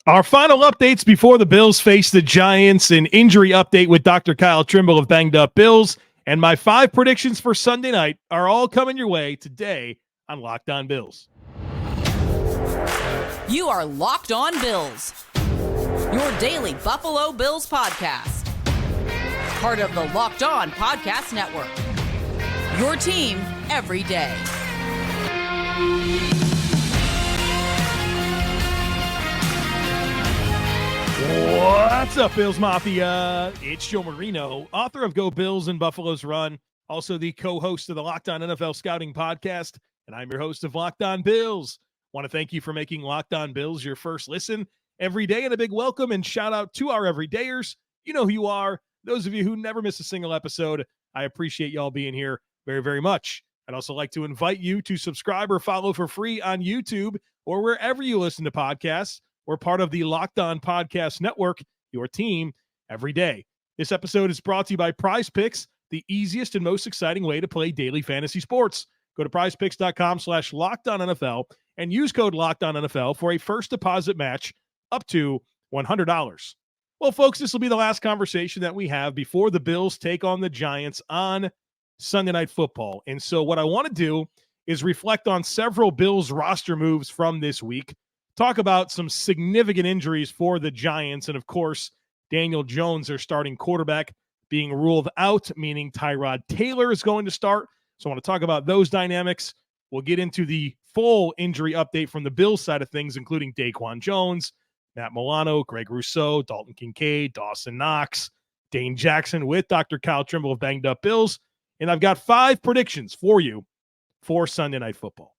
Our final updates before the Bills face the Giants, an injury update with Dr. Kyle Trimble of Banged Up Bills, and my 5 predictions for Sunday night are all coming your way today on Locked On Bills. You are Locked On Bills, your daily Buffalo Bills podcast. Part of the Locked On Podcast Network, your team every day. What's up, Bills Mafia? It's Joe Marino, author of Go Bills and Buffalo's Run, also the co-host of the Locked On NFL Scouting Podcast, and I'm your host of Locked On Bills. Want to thank you for making Locked On Bills your first listen every day, and a big welcome and shout out to our everydayers. You know who you are. Those of you who never miss a single episode, I appreciate y'all being here very, very much. I'd also like to invite you to subscribe or follow for free on YouTube or wherever you listen to podcasts. We're part of the Locked On Podcast Network, your team every day. This episode is brought to you by PrizePicks, the easiest and most exciting way to play daily fantasy sports. Go to prizepicks.com/LockedOnNFL and use code LockedOnNFL for a first deposit match up to $100. Well, folks, this will be the last conversation that we have before the Bills take on the Giants on Sunday Night Football. And so what I want to do is reflect on several Bills roster moves from this week, talk about some significant injuries for the Giants, and of course, Daniel Jones, their starting quarterback, being ruled out, meaning Tyrod Taylor is going to start. So I want to talk about those dynamics. We'll get into the full injury update from the Bills side of things, including Daquan Jones, Matt Milano, Gregory Rousseau, Dalton Kincaid, Dawson Knox, Dane Jackson with Dr. Kyle Trimble of Banged Up Bills. And I've got 5 predictions for you for Sunday Night Football.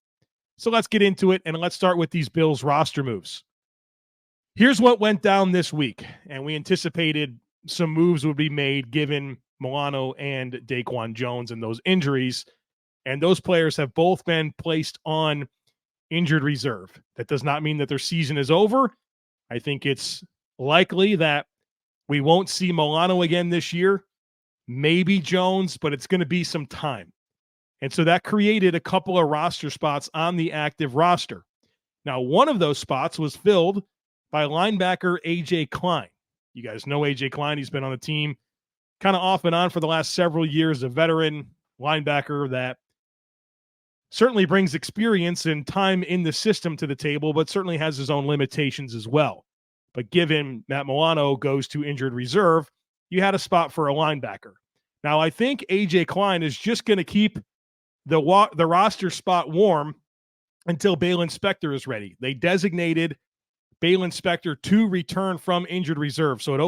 So let's get into it, and let's start with these Bills roster moves. Here's what went down this week, and we anticipated some moves would be made given Milano and Daquan Jones and those injuries, and those players have both been placed on injured reserve. That does not mean that their season is over. I think it's likely that we won't see Milano again this year, maybe Jones, but it's going to be some time. And so that created a couple of roster spots on the active roster. Now, one of those spots was filled by linebacker A.J. Klein. You guys know A.J. Klein. He's been on the team kind of off and on for the last several years, a veteran linebacker that certainly brings experience and time in the system to the table, but certainly has his own limitations as well. But given Matt Milano goes to injured reserve, you had a spot for a linebacker. Now, I think A.J. Klein is just going to keep the roster spot warm until Balin Spector is ready. They designated Balin Spector to return from injured reserve. So it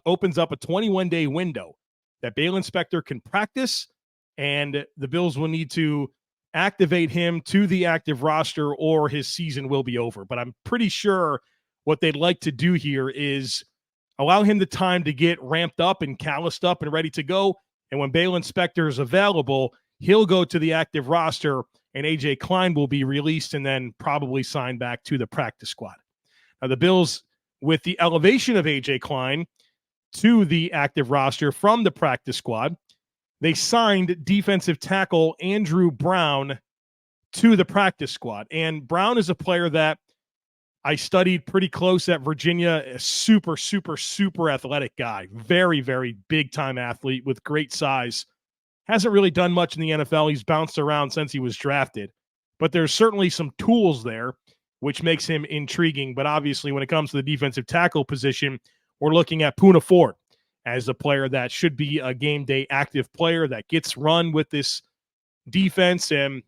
opens up a 21-day window that Balin Spector can practice, and the Bills will need to activate him to the active roster or his season will be over. But I'm pretty sure what they'd like to do here is allow him the time to get ramped up and calloused up and ready to go. And when Balin Spector is available, he'll go to the active roster, and A.J. Klein will be released and then probably signed back to the practice squad. Now, the Bills, with the elevation of A.J. Klein to the active roster from the practice squad, they signed defensive tackle Andrew Brown to the practice squad. And Brown is a player that I studied pretty close at Virginia, a super, super, super athletic guy. Very, very big-time athlete with great size. Hasn't really done much in the NFL. He's bounced around since he was drafted. But there's certainly some tools there, which makes him intriguing. But obviously, when it comes to the defensive tackle position, we're looking at Poona Ford as a player that should be a game day active player that gets run with this defense and,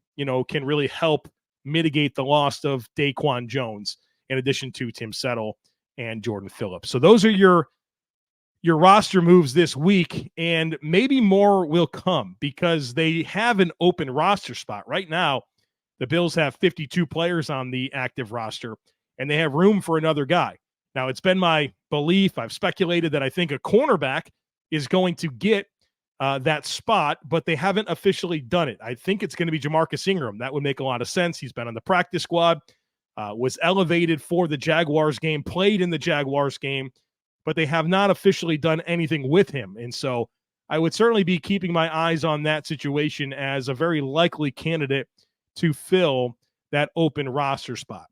can really help mitigate the loss of Daquan Jones, in addition to Tim Settle and Jordan Phillips. So those are your roster moves this week, and maybe more will come because they have an open roster spot. Right now, the Bills have 52 players on the active roster, and they have room for another guy. Now, it's been my belief, I've speculated that I think a cornerback is going to get that spot, but they haven't officially done it. I think it's going to be Jamarcus Ingram. That would make a lot of sense. He's been on the practice squad, was elevated for the Jaguars game, played in the Jaguars game, but they have not officially done anything with him. And so I would certainly be keeping my eyes on that situation as a very likely candidate to fill that open roster spot.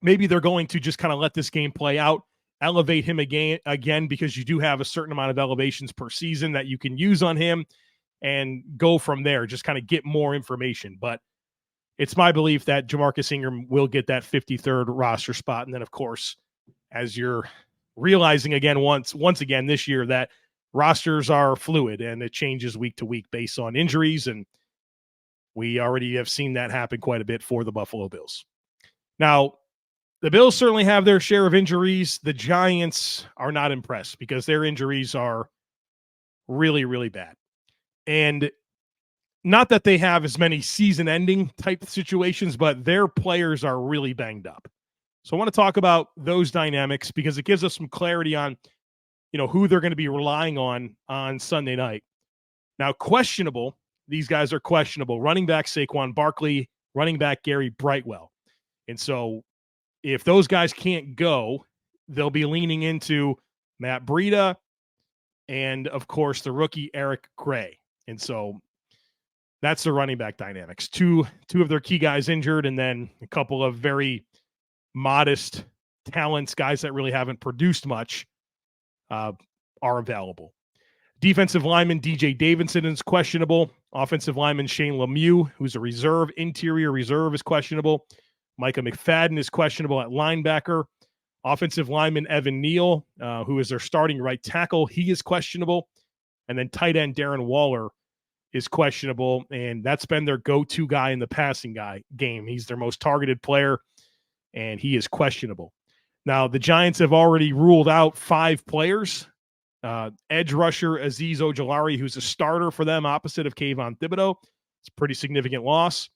maybe they're going to just kind of let this game play out, elevate him again, because you do have a certain amount of elevations per season that you can use on him and go from there, just kind of get more information. But it's my belief that Jamarcus Ingram will get that 53rd roster spot. And then, of course, as you're realizing again, once again this year, that rosters are fluid and it changes week to week based on injuries. And we already have seen that happen quite a bit for the Buffalo Bills. Now, the Bills certainly have their share of injuries. The Giants are not impressed because their injuries are really, really bad. And not that they have as many season-ending type situations, but their players are really banged up. So I want to talk about those dynamics because it gives us some clarity on, who they're going to be relying on Sunday night. Now, questionable, these guys are questionable. Running back Saquon Barkley, running back Gary Brightwell. And so if those guys can't go, they'll be leaning into Matt Breida and, of course, the rookie Eric Gray. And so that's the running back dynamics. Two of their key guys injured, and then a couple of very modest talents, guys that really haven't produced much, are available. Defensive lineman DJ Davidson is questionable. Offensive lineman Shane Lemieux, who's a reserve, interior reserve, is questionable. Micah McFadden is questionable at linebacker. Offensive lineman Evan Neal, who is their starting right tackle, he is questionable. And then tight end Darren Waller is questionable, and that's been their go-to guy in the passing game. He's their most targeted player, and he is questionable. Now, the Giants have already ruled out 5 players. Edge rusher Azeez Ojulari, who's a starter for them opposite of Kayvon Thibodeaux. It's a pretty significant loss.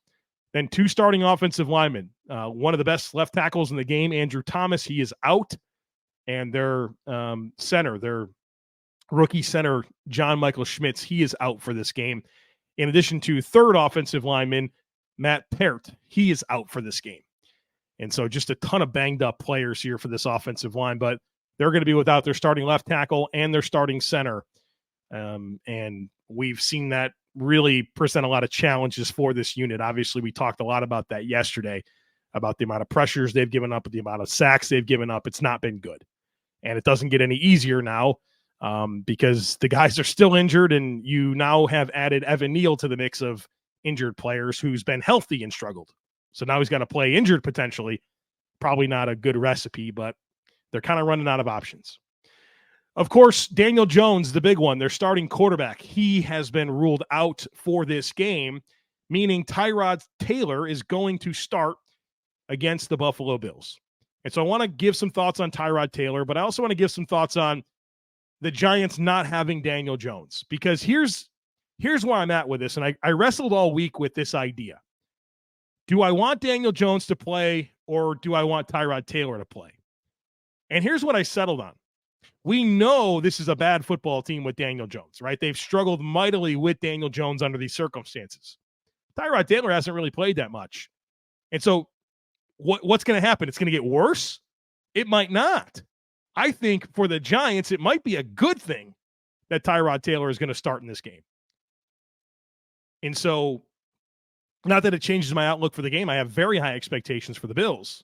Then 2 starting offensive linemen. One of the best left tackles in the game, Andrew Thomas, he is out. And their center, their rookie center, John Michael Schmitz, he is out for this game. In addition to 3rd offensive lineman, Matt Peart, he is out for this game. And so just a ton of banged up players here for this offensive line, but they're going to be without their starting left tackle and their starting center. And we've seen that really present a lot of challenges for this unit. Obviously, we talked a lot about that yesterday, about the amount of pressures they've given up, the amount of sacks they've given up. It's not been good. And it doesn't get any easier now because the guys are still injured, and you now have added Evan Neal to the mix of injured players who's been healthy and struggled. So now he's got to play injured potentially. Probably not a good recipe, but they're kind of running out of options. Of course, Daniel Jones, the big one, their starting quarterback, he has been ruled out for this game, meaning Tyrod Taylor is going to start against the Buffalo Bills. And so I want to give some thoughts on Tyrod Taylor, but I also want to give some thoughts on the Giants not having Daniel Jones, because here's where I'm at with this. And I wrestled all week with this idea. Do I want Daniel Jones to play, or do I want Tyrod Taylor to play? And here's what I settled on. We know this is a bad football team with Daniel Jones, right? They've struggled mightily with Daniel Jones under these circumstances. Tyrod Taylor hasn't really played that much. And so what's going to happen? It's going to get worse? It might not. I think for the Giants, it might be a good thing that Tyrod Taylor is going to start in this game. And so, not that it changes my outlook for the game. I have very high expectations for the Bills.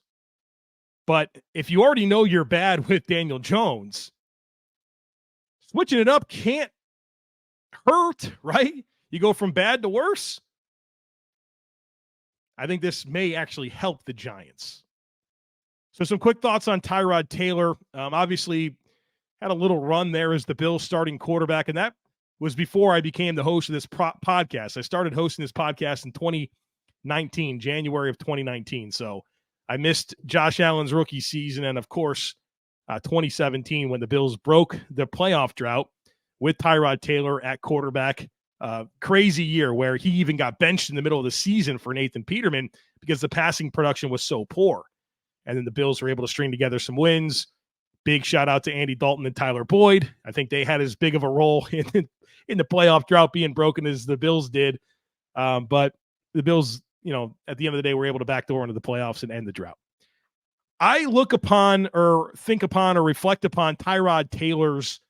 But if you already know you're bad with Daniel Jones, switching it up can't hurt, right? You go from bad to worse. I think this may actually help the Giants. So some quick thoughts on Tyrod Taylor. Obviously, had a little run there as the Bills starting quarterback, and that was before I became the host of this podcast. I started hosting this podcast in 2019, January of 2019. So I missed Josh Allen's rookie season and, of course, 2017 when the Bills broke the playoff drought with Tyrod Taylor at quarterback. Crazy year where he even got benched in the middle of the season for Nathan Peterman because the passing production was so poor. And then the Bills were able to string together some wins. Big shout out to Andy Dalton and Tyler Boyd. I think they had as big of a role in the playoff drought being broken as the Bills did. But the Bills, at the end of the day, were able to backdoor into the playoffs and end the drought. I look upon or think upon or reflect upon Tyrod Taylor's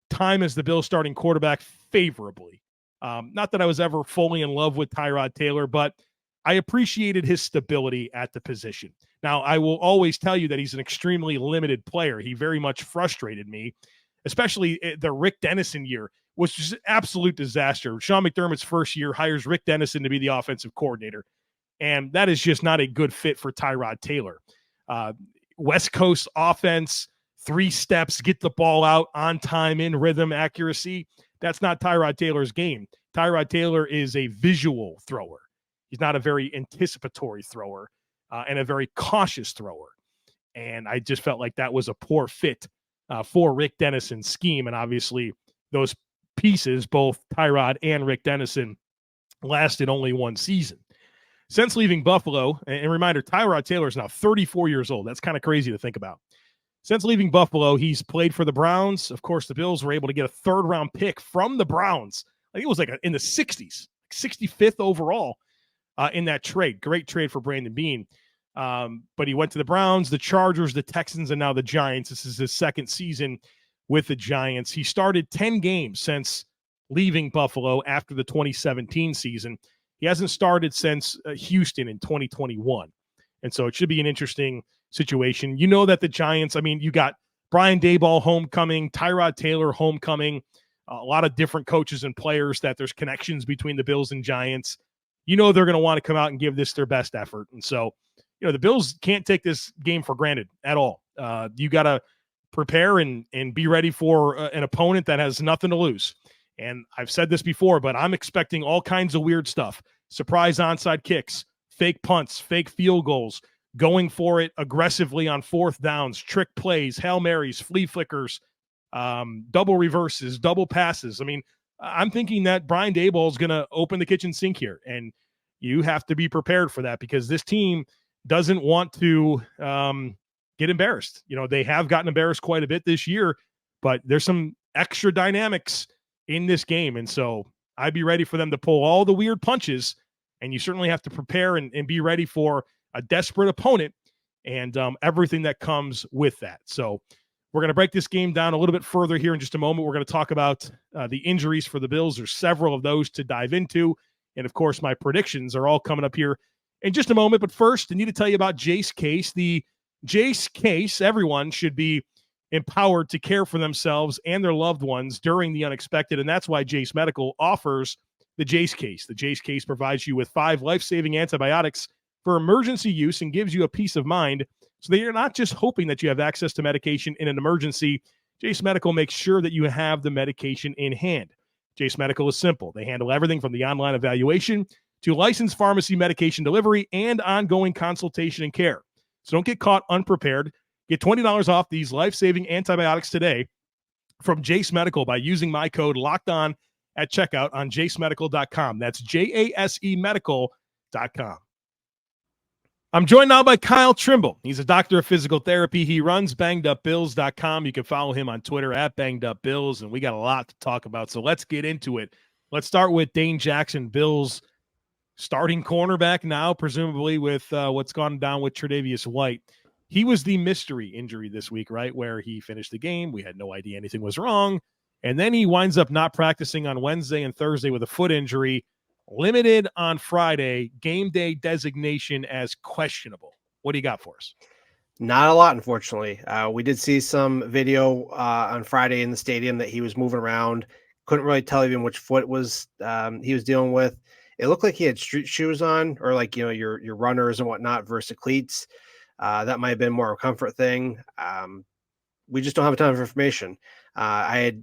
time as the Bills starting quarterback favorably. Not that I was ever fully in love with Tyrod Taylor, but I appreciated his stability at the position. Now, I will always tell you that he's an extremely limited player. He very much frustrated me, especially the Rick Dennison year was just an absolute disaster. Sean McDermott's first year hires Rick Dennison to be the offensive coordinator, and that is just not a good fit for Tyrod Taylor. West Coast offense, 3 steps, get the ball out on time, in rhythm, accuracy. That's not Tyrod Taylor's game. Tyrod Taylor is a visual thrower. He's not a very anticipatory thrower and a very cautious thrower. And I just felt like that was a poor fit for Rick Dennison's scheme. And obviously those pieces, both Tyrod and Rick Dennison, lasted only 1 season. Since leaving Buffalo, and reminder, Tyrod Taylor is now 34 years old. That's kind of crazy to think about. Since leaving Buffalo, he's played for the Browns. Of course, the Bills were able to get a 3rd-round pick from the Browns. I think it was like in the 60s, 65th overall in that trade. Great trade for Brandon Beane. But he went to the Browns, the Chargers, the Texans, and now the Giants. This is his 2nd season with the Giants. He started 10 games since leaving Buffalo after the 2017 season. He hasn't started since Houston in 2021. And so it should be an interesting situation. You know that the Giants, I mean, you got Brian Daboll homecoming, Tyrod Taylor homecoming, a lot of different coaches and players that there's connections between the Bills and Giants. You know they're going to want to come out and give this their best effort. And so, you know, the Bills can't take this game for granted at all. You got to prepare and be ready for an opponent that has nothing to lose. And I've said this before, but I'm expecting all kinds of weird stuff. Surprise onside kicks, fake punts, fake field goals, going for it aggressively on 4th downs, trick plays, Hail Marys, flea flickers, double reverses, double passes. I mean, I'm thinking that Brian Daboll is going to open the kitchen sink here, and you have to be prepared for that because this team doesn't want to get embarrassed. You know, they have gotten embarrassed quite a bit this year, but there's some extra dynamics in this game. And so I'd be ready for them to pull all the weird punches, and you certainly have to prepare and be ready for a desperate opponent and everything that comes with that. So we're going to break this game down a little bit further here in just a moment. We're going to talk about the injuries for the Bills. There's several of those to dive into. And of course, my predictions are all coming up here in just a moment. But first, I need to tell you about Jace Case. The Jace Case, everyone should be empowered to care for themselves and their loved ones during the unexpected. And that's why Jace Medical offers the Jace Case. The Jace Case provides you with 5 life-saving antibiotics for emergency use and gives you a peace of mind so that you're not just hoping that you have access to medication in an emergency. Jace Medical makes sure that you have the medication in hand. Jace Medical is simple. They handle everything from the online evaluation to licensed pharmacy medication delivery and ongoing consultation and care. So don't get caught unprepared. Get $20 off these life-saving antibiotics today from Jace Medical by using my code LOCKEDON at checkout on jacemedical.com. That's JASE medical.com. I'm joined now by Kyle Trimble. He's a doctor of physical therapy. He runs bangedupbills.com. You can follow him on Twitter at bangedupbills, and we got a lot to talk about. So let's get into it. Let's start with Dane Jackson, Bills starting cornerback now, presumably with what's gone down with Tre'Davious White. He was the mystery injury this week, right, where he finished the game. We had no idea anything was wrong. And then he winds up not practicing on Wednesday and Thursday with a foot injury, limited on Friday, game day designation as questionable. What do you got for us? Not a lot, unfortunately. We did see some video on Friday in the stadium that he was moving around. Couldn't really tell even which foot was he was dealing with. It looked like he had street shoes on, or like, you know, your runners and whatnot versus cleats. That might have been more of a comfort thing. We just don't have a ton of information. I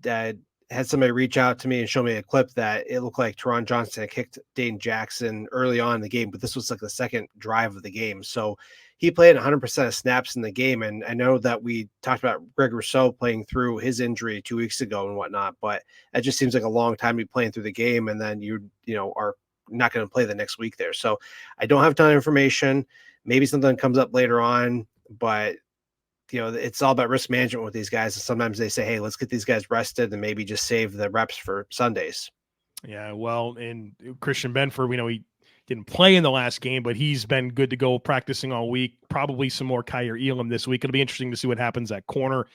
had somebody reach out to me and show me a clip that it looked like Teron Johnson had kicked Dane Jackson early on in the game, but this was like the second drive of the game. So he played 100% of snaps in the game. And I know that we talked about Gregory Rousseau playing through his injury 2 weeks ago and whatnot, but it just seems like a long time to be playing through the game. And then you are not going to play the next week there. So I don't have a ton of information. Maybe something comes up later on, but it's all about risk management with these guys. And sometimes they say, hey, let's get these guys rested and maybe just save the reps for Sundays. Yeah, well, and Christian Benford, we know he didn't play in the last game, but he's been good to go practicing all week. Probably some more Kyer Elam this week. It'll be interesting to see what happens at corner.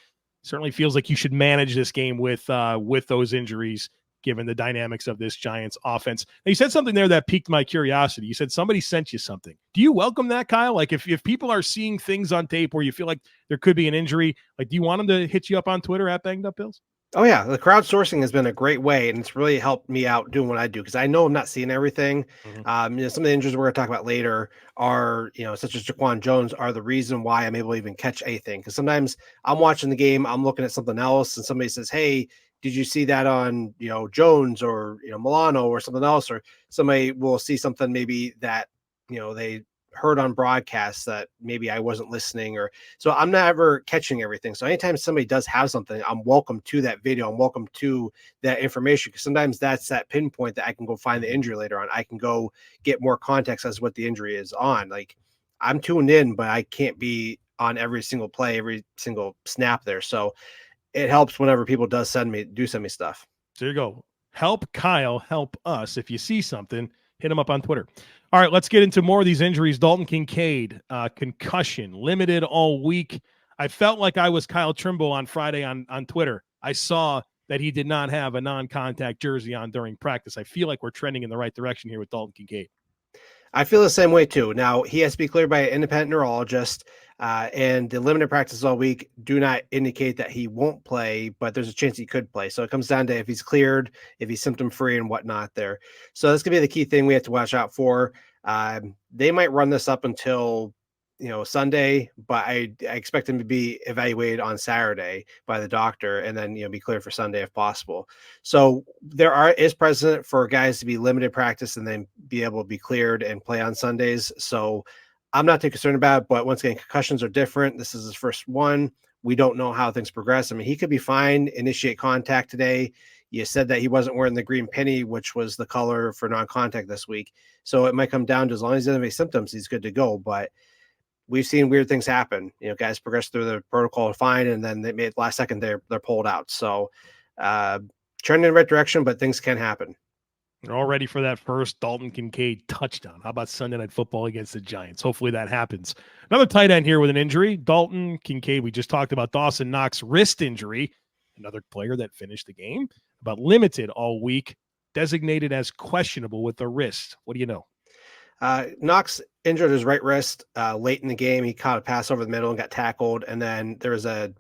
Certainly feels like you should manage this game with those injuries. given the dynamics of this Giants offense. Now, you said something there that piqued my curiosity. You said somebody sent you something. Do you welcome that, Kyle? Like if people are seeing things on tape where you feel like there could be an injury, like do you want them to hit you up on Twitter at Banged Up Bills? Oh yeah, the crowdsourcing has been a great way, and it's really helped me out doing what I do because I know I'm not seeing everything. Some of the injuries we're going to talk about later are, such as Jaquan Jones, are the reason why I'm able to even catch anything. Because sometimes I'm watching the game, I'm looking at something else, and somebody says, "Hey, did you see that on Jones or Milano or something else?" Or somebody will see something maybe that they heard on broadcast that maybe I wasn't listening, or so I'm not ever catching everything. So anytime somebody does have something, I'm welcome to that video. I'm welcome to that information because sometimes that's that pinpoint that I can go find the injury later on. I can go get more context as to what the injury is on. Like I'm tuned in, but I can't be on every single play, every single snap there. So it helps whenever people send me stuff. So there you go. Help Kyle, help us. If you see something, hit him up on Twitter. All right, let's get into more of these injuries. Dalton Kincaid, concussion, limited all week. I felt like I was Kyle Trimble on Friday on Twitter. I saw that he did not have a non-contact jersey on during practice. I feel like we're trending in the right direction here with Dalton Kincaid. I feel the same way too. Now, he has to be cleared by an independent neurologist, and the limited practice all week do not indicate that he won't play, but there's a chance he could play. So it comes down to if he's cleared, if he's symptom-free and whatnot there. So that's going to be the key thing we have to watch out for. They might run this up until Sunday, but I expect him to be evaluated on Saturday by the doctor and then be cleared for Sunday if possible. So there is precedent for guys to be limited practice and then be able to be cleared and play on Sundays. So I'm not too concerned about it, but once again, concussions are different. This is his first one. We don't know how things progress. I mean, he could be fine, initiate contact today. You said that he wasn't wearing the green penny, which was the color for non-contact this week. So it might come down to as long as he doesn't have any symptoms, he's good to go. But we've seen weird things happen. Guys progress through the protocol fine, and then they made last second they're pulled out. So trending in the right direction, but things can happen. They're all ready for that first Dalton Kincaid touchdown. How about Sunday Night Football against the Giants? Hopefully that happens. Another tight end here with an injury. Dalton Kincaid, we just talked about Dawson Knox wrist injury. Another player that finished the game, but limited all week, designated as questionable with the wrist. What do you know? Knox injured his right wrist late in the game. He caught a pass over the middle and got tackled. And then there was a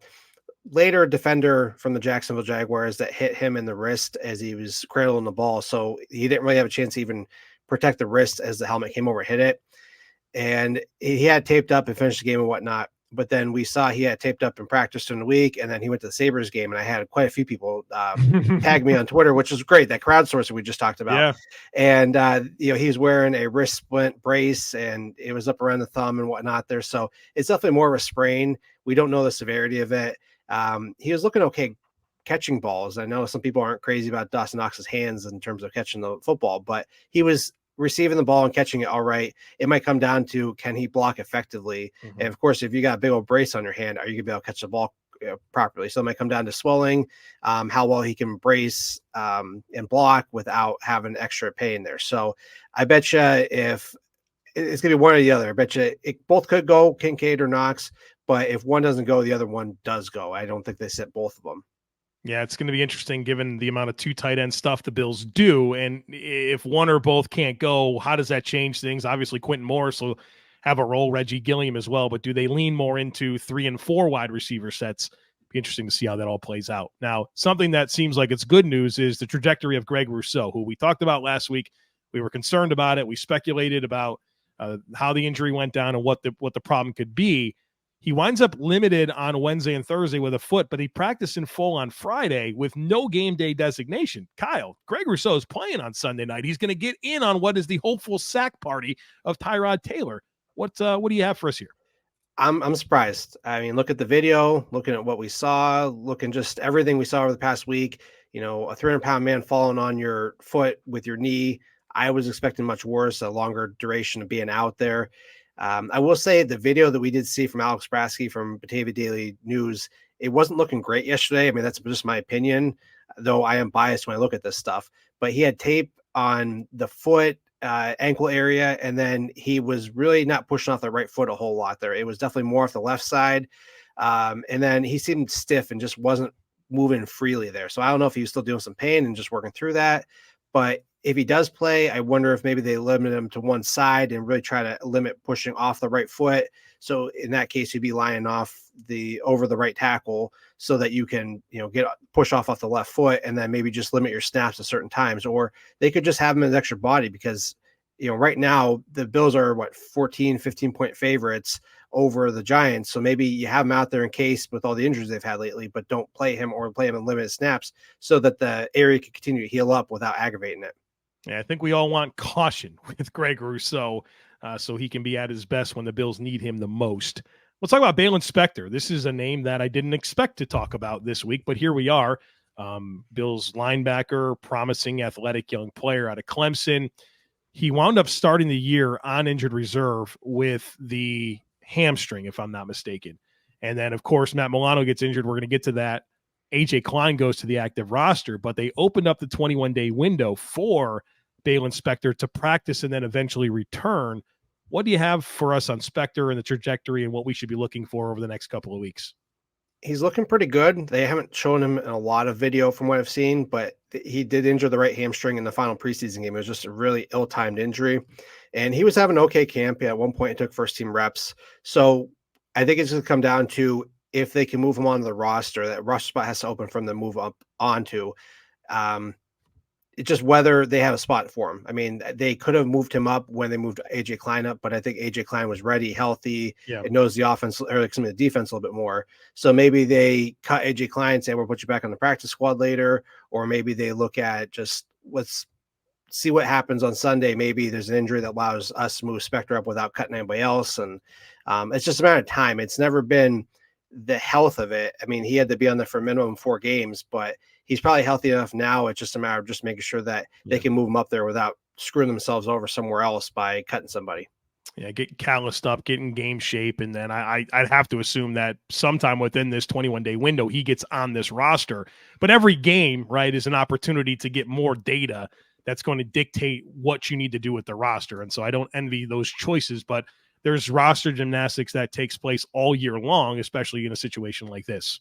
later defender from the Jacksonville Jaguars that hit him in the wrist as he was cradling the ball. So he didn't really have a chance to even protect the wrist as the helmet came over and hit it. And he had taped up and finished the game and whatnot. But then we saw he had taped up in practice during the week, and then he went to the Sabres game, and I had quite a few people tag me on Twitter, which is great. That crowdsourcing we just talked about. Yeah. And, he was wearing a wrist splint brace, and it was up around the thumb and whatnot there. So it's definitely more of a sprain. We don't know the severity of it. He was looking okay catching balls. I know some people aren't crazy about Dawson Knox's hands in terms of catching the football, but he was receiving the ball and catching it all right. It might come down to, can he block effectively? Mm-hmm. And of course, if you got a big old brace on your hand, are you gonna be able to catch the ball properly? So it might come down to swelling, how well he can brace and block without having extra pain there. So I bet you if it's gonna be one or the other, I bet you it both could go, Kincaid or Knox, but if one doesn't go, the other one does go. I don't think they sit both of them. Yeah, it's going to be interesting given the amount of two tight end stuff the Bills do. And if one or both can't go, how does that change things? Obviously, Quentin Morris will have a role, Reggie Gilliam as well. But do they lean more into 3 and 4 wide receiver sets? Be interesting to see how that all plays out. Now, something that seems like it's good news is the trajectory of Greg Rousseau, who we talked about last week. We were concerned about it. We speculated about how the injury went down and what the problem could be. He winds up limited on Wednesday and Thursday with a foot, but he practiced in full on Friday with no game day designation. Kyle, Greg Rousseau is playing on Sunday night. He's going to get in on what is the hopeful sack party of Tyrod Taylor. What do you have for us here? I'm surprised. I mean, look at the video, looking at what we saw, looking just everything we saw over the past week. A 300-pound man falling on your foot with your knee. I was expecting much worse, a longer duration of being out there. I will say the video that we did see from Alex Brasky from Batavia Daily News, it wasn't looking great yesterday. I mean, that's just my opinion, though I am biased when I look at this stuff. But he had tape on the foot, ankle area, and then he was really not pushing off the right foot a whole lot there. It was definitely more off the left side. And then he seemed stiff and just wasn't moving freely there. So I don't know if he was still doing some pain and just working through that. But if he does play, I wonder if maybe they limit him to one side and really try to limit pushing off the right foot. So in that case, you'd be lying off over the right tackle so that you can, push off the left foot, and then maybe just limit your snaps at certain times. Or they could just have him as extra body because, right now the Bills are 14, 15-point favorites over the Giants. So maybe you have him out there in case with all the injuries they've had lately, but don't play him or play him in limited snaps so that the area can continue to heal up without aggravating it. Yeah, I think we all want caution with Gregory Rousseau so he can be at his best when the Bills need him the most. Let's talk about Baylon Spector. This is a name that I didn't expect to talk about this week, but here we are. Bills linebacker, promising athletic young player out of Clemson. He wound up starting the year on injured reserve with the hamstring, if I'm not mistaken. And then, of course, Matt Milano gets injured. We're going to get to that. AJ Klein goes to the active roster, but they opened up the 21-day window for Baylon Spector to practice and then eventually return. What do you have for us on Spector and the trajectory and what we should be looking for over the next couple of weeks? He's looking pretty good. They haven't shown him in a lot of video from what I've seen, but he did injure the right hamstring in the final preseason game. It was just a really ill-timed injury, and he was having an okay camp. At one point, he took first-team reps. So I think it's going to come down to if they can move him onto the roster. That roster spot has to open for them to move up onto. It's just whether they have a spot for him. I mean, they could have moved him up when they moved AJ Klein up, but I think AJ Klein was ready, healthy, and knows the offense or the defense a little bit more. So maybe they cut AJ Klein and say, we'll put you back on the practice squad later, or maybe they look at just let's see what happens on Sunday. Maybe there's an injury that allows us to move Spector up without cutting anybody else. And it's just a matter of time. It's never been the health of it. I mean, he had to be on there for a minimum 4 games, but he's probably healthy enough now. It's just a matter of just making sure that they can move him up there without screwing themselves over somewhere else by cutting somebody. Yeah, get calloused up, get in game shape, and then I'd have to assume that sometime within this 21-day window, he gets on this roster. But every game, right, is an opportunity to get more data that's going to dictate what you need to do with the roster. And so I don't envy those choices, but there's roster gymnastics that takes place all year long, especially in a situation like this.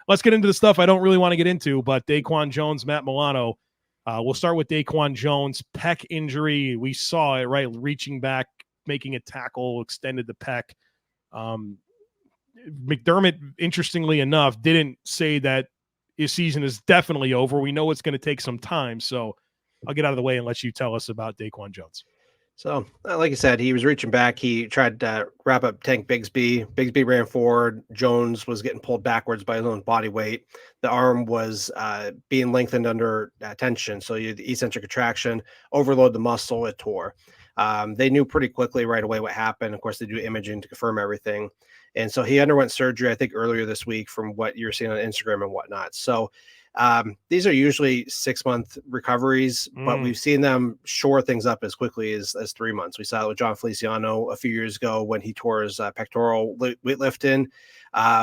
Let's get into the stuff I don't really want to get into, but Daquan Jones, Matt Milano. We'll start with Daquan Jones. Pec injury. We saw it, right? Reaching back, making a tackle, extended the pec. McDermott, interestingly enough, didn't say that his season is definitely over. We know it's going to take some time, so I'll get out of the way and let you tell us about Daquan Jones. So, like I said, he was reaching back. He tried to wrap up Tank Bigsby. Bigsby ran forward. Jones was getting pulled backwards by his own body weight. The arm was being lengthened under tension. So you had the eccentric contraction, overload the muscle, it tore. They knew pretty quickly right away what happened. Of course, they do imaging to confirm everything. And so he underwent surgery, I think, earlier this week from what you're seeing on Instagram and whatnot. So these are usually 6-month recoveries, but we've seen them shore things up as quickly as 3 months. We saw it with John Feliciano a few years ago when he tore his pectoral weightlifting.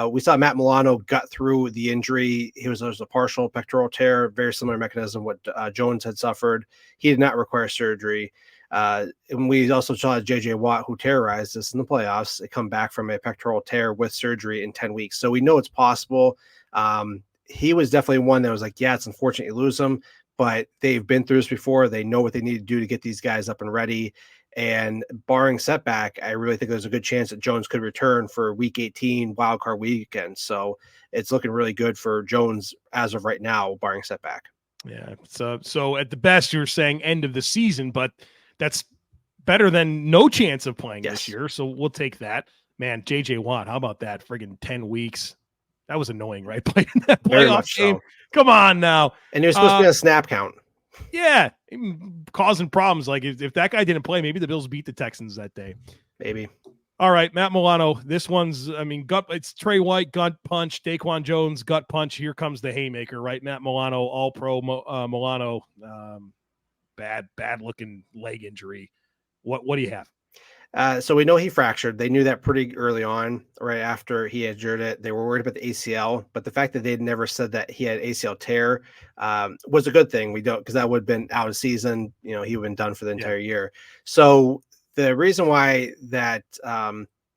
We saw Matt Milano got through the injury. There was a partial pectoral tear, very similar mechanism what Jones had suffered. He did not require surgery. And we also saw JJ Watt, who terrorized us in the playoffs, come back from a pectoral tear with surgery in 10 weeks. So we know it's possible. He was definitely one that was like, yeah, it's unfortunate you lose him, but they've been through this before. They know what they need to do to get these guys up and ready. And barring setback, I really think there's a good chance that Jones could return for week 18 wildcard weekend. So it's looking really good for Jones as of right now, barring setback. Yeah. So at the best, you're saying end of the season, but that's better than no chance of playing this year. So we'll take that. Man, JJ Watt, how about that? Friggin' 10 weeks. That was annoying, right? Playing that playoff game. So. Come on now. And there's supposed to be a snap count. Yeah. Causing problems. Like if that guy didn't play, maybe the Bills beat the Texans that day. Maybe. All right, Matt Milano. This one's, it's Trey White, gut punch. Daquan Jones, gut punch. Here comes the haymaker, right? Matt Milano, all pro Milano. Bad looking leg injury. What do you have? So we know he fractured. They knew that pretty early on, right after he injured it. They were worried about the ACL, but the fact that they'd never said that he had ACL tear was a good thing. We don't, because that would have been out of season. He would have been done for the entire year. So the reason why that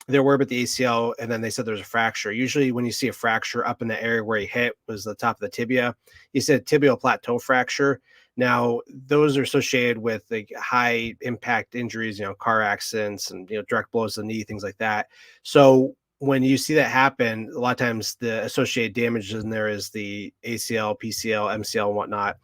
they're worried about the ACL, and then they said there's a fracture. Usually when you see a fracture up in the area where he hit was the top of the tibia, he said tibial plateau fracture. Now, those are associated with like high impact injuries, car accidents and, direct blows to the knee, things like that. So when you see that happen, a lot of times the associated damage in there is the ACL, PCL, MCL, and whatnot.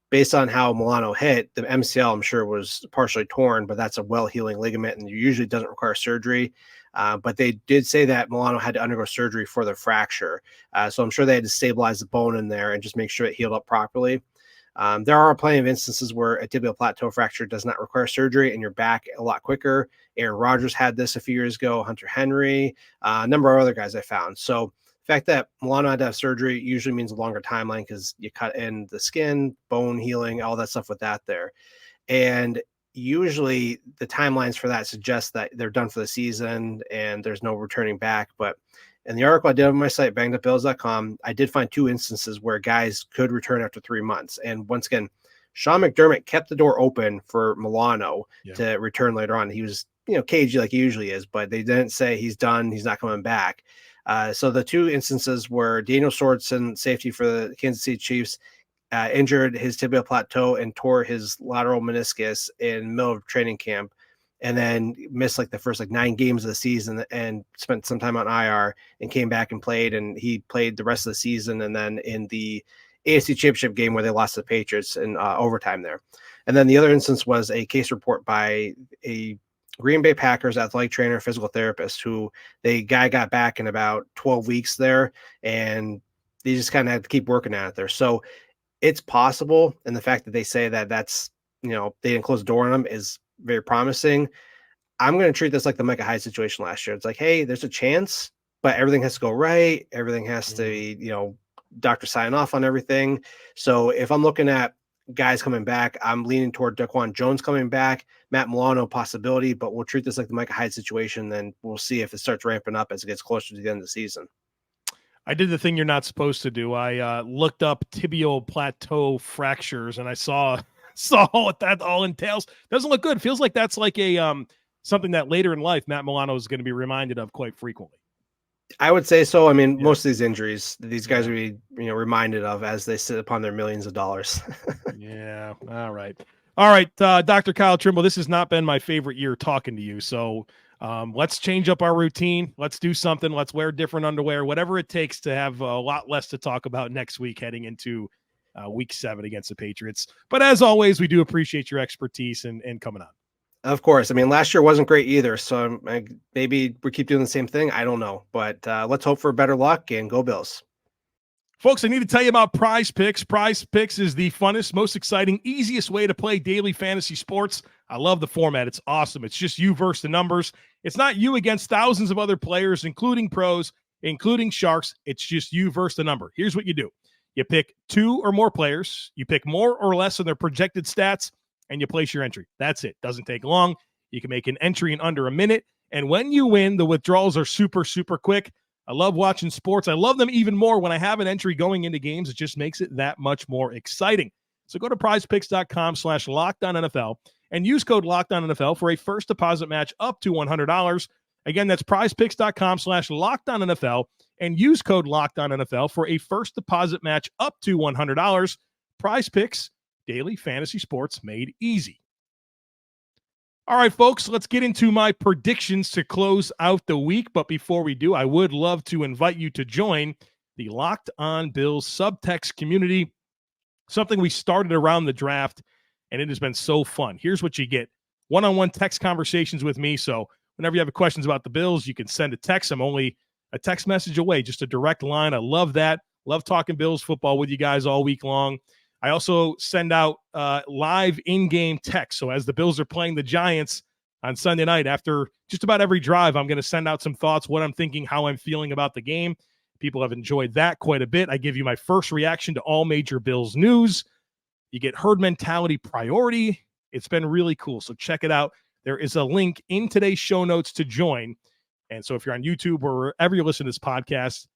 Based on how Milano hit, the MCL, I'm sure, was partially torn, but that's a well-healing ligament and usually doesn't require surgery. But they did say that Milano had to undergo surgery for the fracture. So I'm sure they had to stabilize the bone in there and just make sure it healed up properly. There are plenty of instances where a tibial plateau fracture does not require surgery and you're back a lot quicker. Aaron Rodgers had this a few years ago, Hunter Henry, a number of other guys I found. So the fact that Milano had to have surgery usually means a longer timeline because you cut in the skin, bone healing, all that stuff with that there. And usually the timelines for that suggest that they're done for the season and there's no returning back. But in the article I did on my site, bangedupbills.com, I did find 2 instances where guys could return after 3 months. And once again, Sean McDermott kept the door open for Milano to return later on. He was, cagey like he usually is, but they didn't say he's done, he's not coming back. So the 2 instances were Daniel Sorensen, safety for the Kansas City Chiefs, injured his tibial plateau and tore his lateral meniscus in the middle of training camp, and then missed like the first 9 games of the season and spent some time on IR and came back and played. And he played the rest of the season. And then in the AFC Championship game where they lost to the Patriots in overtime there. And then the other instance was a case report by a Green Bay Packers athletic trainer, physical therapist, who the guy got back in about 12 weeks there, and they just kind of had to keep working at it there. So it's possible. And the fact that they say that that's, they didn't close the door on them is very promising. I'm going to treat this like the Micah Hyde situation last year. It's like, hey, there's a chance, but everything has to go right. Everything has to be, doctor sign off on everything. So if I'm looking at guys coming back, I'm leaning toward Daquan Jones coming back, Matt Milano possibility, but we'll treat this like the Micah Hyde situation. Then we'll see if it starts ramping up as it gets closer to the end of the season. I did the thing you're not supposed to do. I looked up tibial plateau fractures, and I saw what that all entails. Doesn't look good. Feels like that's like a something that later in life Matt Milano is going to be reminded of quite frequently. I would say so. I mean, most of these injuries, these guys will be, reminded of as they sit upon their millions of dollars. Yeah. All right. Dr. Kyle Trimble, this has not been my favorite year talking to you. So let's change up our routine. Let's do something. Let's wear different underwear, whatever it takes to have a lot less to talk about next week heading into week 7 against the Patriots. But as always, we do appreciate your expertise and coming on. Of course. I mean, last year wasn't great either. So maybe we keep doing the same thing. I don't know. But let's hope for better luck and go Bills. Folks, I need to tell you about PrizePicks. PrizePicks is the funnest, most exciting, easiest way to play daily fantasy sports. I love the format. It's awesome. It's just you versus the numbers. It's not you against thousands of other players, including pros, including sharks. It's just you versus the number. Here's what you do. You pick 2 or more players. You pick more or less of their projected stats, and you place your entry. That's it. Doesn't take long. You can make an entry in under a minute. And when you win, the withdrawals are super, super quick. I love watching sports. I love them even more when I have an entry going into games. It just makes it that much more exciting. So go to prizepicks.com/LockedOnNFL and use code LockedOnNFL for a first deposit match up to $100. Again, that's prizepicks.com/LockedOnNFL and use code LockedOnNFL for a first deposit match up to $100. PrizePicks, daily fantasy sports made easy. All right, folks, let's get into my predictions to close out the week. But before we do, I would love to invite you to join the Locked On Bills subtext community, something we started around the draft, and it has been so fun. Here's what you get. One-on-one text conversations with me. So whenever you have questions about the Bills, you can send a text. I'm only a text message away, just a direct line. I love that. Love talking Bills football with you guys all week long. I also send out live in-game text. So as the Bills are playing the Giants on Sunday night, after just about every drive, I'm going to send out some thoughts, what I'm thinking, how I'm feeling about the game. People have enjoyed that quite a bit. I give you my first reaction to all major Bills news. You get herd mentality priority. It's been really cool. So check it out. There is a link in today's show notes to join. And so if you're on YouTube or wherever you listen to this podcast,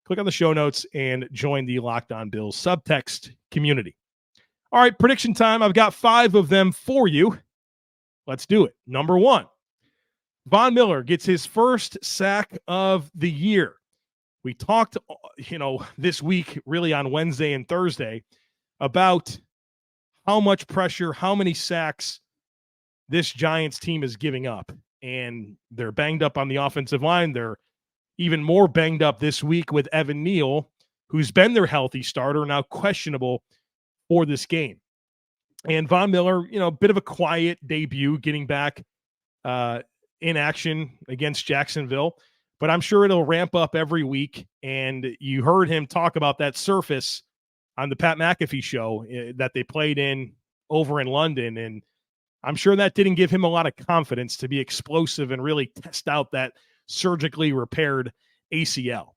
click on the show notes and join the Locked On Bills subtext community. All right, prediction time. I've got 5 of them for you. Let's do it. Number 1, Von Miller gets his first sack of the year. We talked, this week, really on Wednesday and Thursday, about how much pressure, how many sacks this Giants team is giving up. And they're banged up on the offensive line. They're even more banged up this week with Evan Neal, who's been their healthy starter, now questionable for this game. And Von Miller, a bit of a quiet debut, getting back in action against Jacksonville. But I'm sure it'll ramp up every week. And you heard him talk about that surface on the Pat McAfee show that they played in over in London. And I'm sure that didn't give him a lot of confidence to be explosive and really test out that surgically repaired ACL.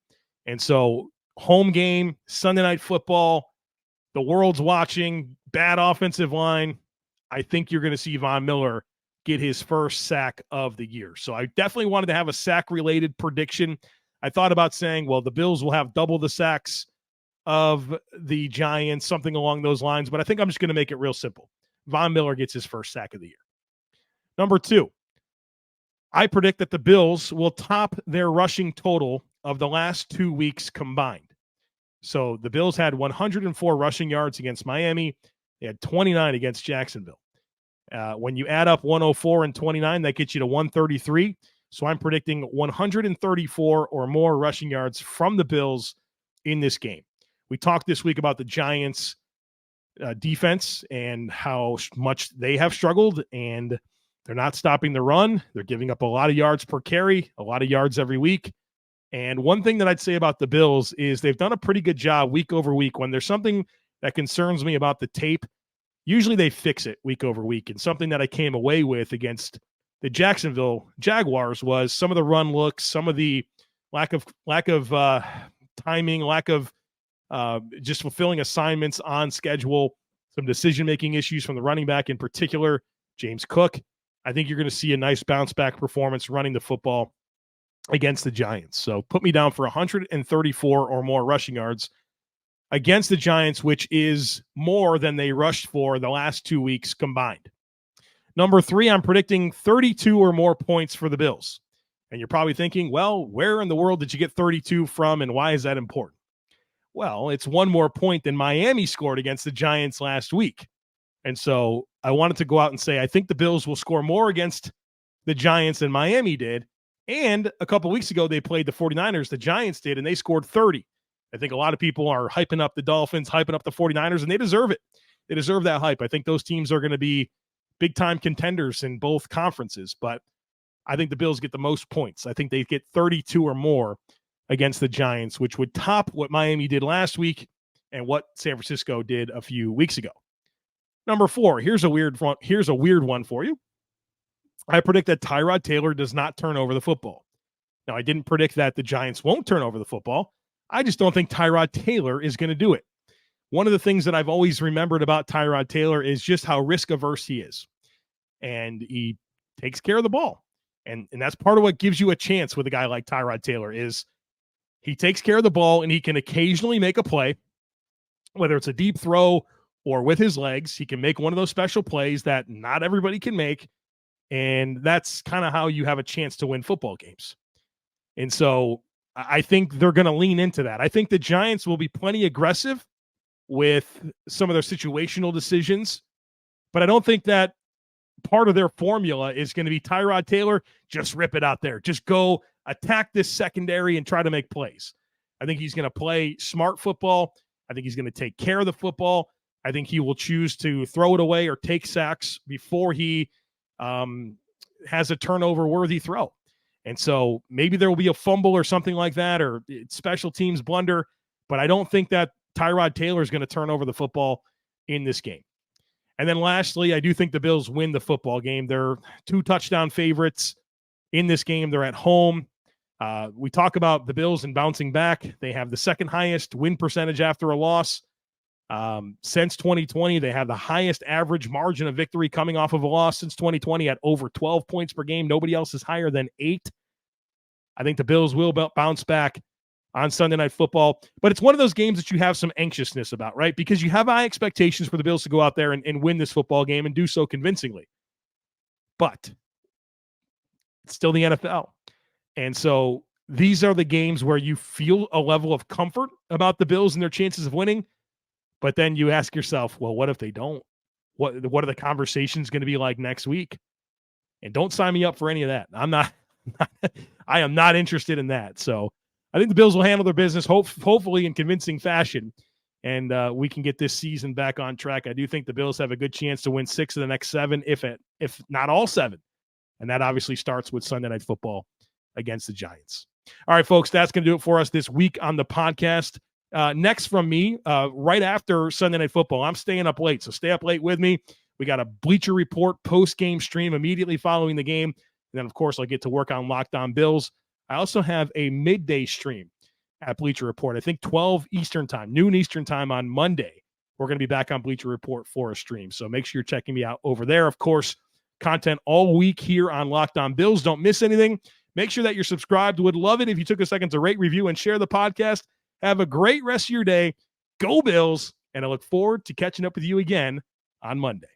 And so home game, Sunday Night Football, the world's watching, bad offensive line. I think you're going to see Von Miller get his first sack of the year. So I definitely wanted to have a sack-related prediction. I thought about saying, well, the Bills will have double the sacks of the Giants, something along those lines, but I think I'm just going to make it real simple. Von Miller gets his first sack of the year. Number 2, I predict that the Bills will top their rushing total of the last 2 weeks combined. So the Bills had 104 rushing yards against Miami. They had 29 against Jacksonville. When you add up 104 and 29, that gets you to 133. So I'm predicting 134 or more rushing yards from the Bills in this game. We talked this week about the Giants' defense and how much they have struggled, and they're not stopping the run. They're giving up a lot of yards per carry, a lot of yards every week. And one thing that I'd say about the Bills is they've done a pretty good job week over week. When there's something that concerns me about the tape, usually they fix it week over week. And something that I came away with against the Jacksonville Jaguars was some of the run looks, some of the lack of timing, lack of just fulfilling assignments on schedule, some decision-making issues from the running back, in particular, James Cook. I think you're going to see a nice bounce-back performance running the football against the Giants. So put me down for 134 or more rushing yards against the Giants, which is more than they rushed for the last 2 weeks combined. Number 3, I'm predicting 32 or more points for the Bills. And you're probably thinking, well, where in the world did you get 32 from, and why is that important? Well, it's one more point than Miami scored against the Giants last week. And so I wanted to go out and say, I think the Bills will score more against the Giants than Miami did. And a couple weeks ago, they played the 49ers, the Giants did, and they scored 30. I think a lot of people are hyping up the Dolphins, hyping up the 49ers, and they deserve it. They deserve that hype. I think those teams are going to be big-time contenders in both conferences, but I think the Bills get the most points. I think they get 32 or more against the Giants, which would top what Miami did last week and what San Francisco did a few weeks ago. Number 4, here's a weird one for you. I predict that Tyrod Taylor does not turn over the football. Now, I didn't predict that the Giants won't turn over the football. I just don't think Tyrod Taylor is going to do it. One of the things that I've always remembered about Tyrod Taylor is just how risk-averse he is. And he takes care of the ball. And that's part of what gives you a chance with a guy like Tyrod Taylor is he takes care of the ball and he can occasionally make a play, whether it's a deep throw or with his legs. He can make one of those special plays that not everybody can make. And that's kind of how you have a chance to win football games. And so I think they're going to lean into that. I think the Giants will be plenty aggressive with some of their situational decisions, but I don't think that part of their formula is going to be Tyrod Taylor, just rip it out there. Just go attack this secondary and try to make plays. I think he's going to play smart football. I think he's going to take care of the football. I think he will choose to throw it away or take sacks before he has a turnover-worthy throw. And so maybe there will be a fumble or something like that, or special teams blunder, but I don't think that Tyrod Taylor is going to turn over the football in this game. And then lastly, I do think the Bills win the football game. They're 2-touchdown favorites in this game. They're at home. We talk about the Bills and bouncing back. They have the second highest win percentage after a loss. Since 2020, they have the highest average margin of victory coming off of a loss since 2020 at over 12 points per game. Nobody else is higher than 8. I think the Bills will bounce back on Sunday Night Football, but it's one of those games that you have some anxiousness about, right? Because you have high expectations for the Bills to go out there and win this football game and do so convincingly. But It's still the NFL. And so these are the games where you feel a level of comfort about the Bills and their chances of winning. But then you ask yourself, well, what if they don't? What are the conversations going to be like next week? And don't sign me up for any of that. I am not interested in that. So I think the Bills will handle their business, hopefully in convincing fashion. And we can get this season back on track. I do think the Bills have a good chance to win 6 of the next 7, if not all 7. And that obviously starts with Sunday Night Football against the Giants. All right, folks, that's going to do it for us this week on the podcast. Next from me, right after Sunday Night Football, I'm staying up late, so stay up late with me. We got a Bleacher Report post-game stream immediately following the game. And then, of course, I'll get to work on Locked On Bills. I also have a midday stream at Bleacher Report. I think 12 Eastern time, noon Eastern time on Monday. We're going to be back on Bleacher Report for a stream. So make sure you're checking me out over there. Of course, content all week here on Locked On Bills. Don't miss anything. Make sure that you're subscribed. Would love it if you took a second to rate, review, and share the podcast. Have a great rest of your day. Go Bills. And I look forward to catching up with you again on Monday.